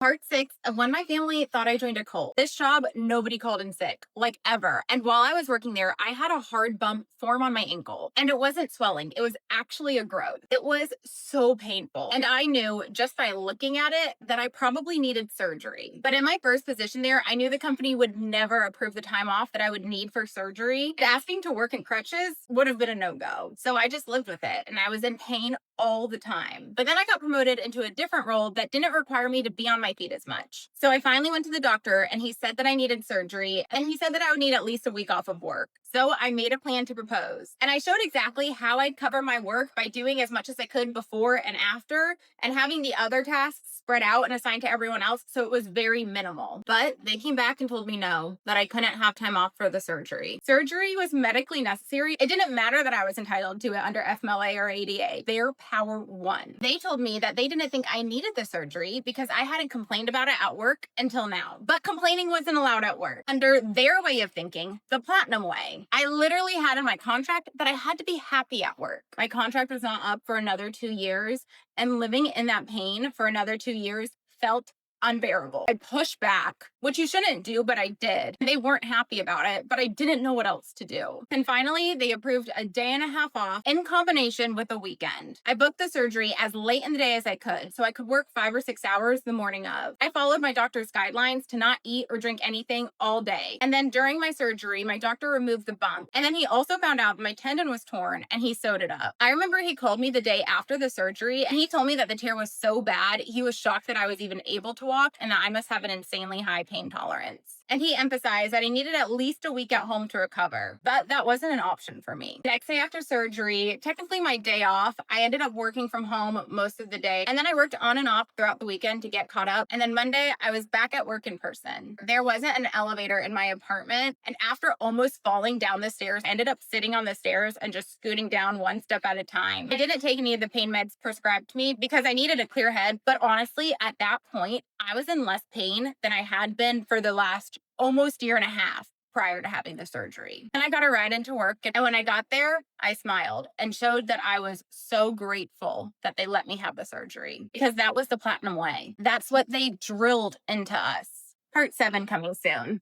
Part 6 of when my family thought I joined a cult. This job, nobody called in sick, like ever. And while I was working there, I had a hard bump form on my ankle. And it wasn't swelling, it was actually a growth. It was so painful. And I knew just by looking at it that I probably needed surgery. But in my first position there, I knew the company would never approve the time off that I would need for surgery. Asking to work in crutches would have been a no-go. So I just lived with it and I was in pain all the time. But then I got promoted into a different role that didn't require me to be on my feet as much. So I finally went to the doctor and he said that I needed surgery and he said that I would need at least a week off of work. So I made a plan to propose. And I showed exactly how I'd cover my work by doing as much as I could before and after and having the other tasks spread out and assigned to everyone else. So it was very minimal. But they came back and told me no, that I couldn't have time off for the surgery. Surgery was medically necessary. It didn't matter that I was entitled to it under FMLA or ADA. Their power won. They told me that they didn't think I needed the surgery because I hadn't complained about it at work until now. But complaining wasn't allowed at work. Under their way of thinking, the platinum way, I literally had in my contract that I had to be happy at work. My contract was not up for another 2 years, and living in that pain for another 2 years felt unbearable. I pushed back, which you shouldn't do, but I did. They weren't happy about it, but I didn't know what else to do. And finally, they approved a day and a half off in combination with a weekend. I booked the surgery as late in the day as I could, so I could work 5 or 6 hours the morning of. I followed my doctor's guidelines to not eat or drink anything all day. And then during my surgery, my doctor removed the bump. And then he also found out my tendon was torn and he sewed it up. I remember he called me the day after the surgery and he told me that the tear was so bad, he was shocked that I was even able to walk and that I must have an insanely high pain tolerance. And he emphasized that I needed at least a week at home to recover, but that wasn't an option for me. Next day after surgery, technically my day off, I ended up working from home most of the day. And then I worked on and off throughout the weekend to get caught up. And then Monday, I was back at work in person. There wasn't an elevator in my apartment. And after almost falling down the stairs, I ended up sitting on the stairs and just scooting down one step at a time. I didn't take any of the pain meds prescribed to me because I needed a clear head. But honestly, at that point, I was in less pain than I had been for the last almost year and a half prior to having the surgery. And I got a ride into work. And when I got there, I smiled and showed that I was so grateful that they let me have the surgery because that was the platinum way. That's what they drilled into us. Part 7 coming soon.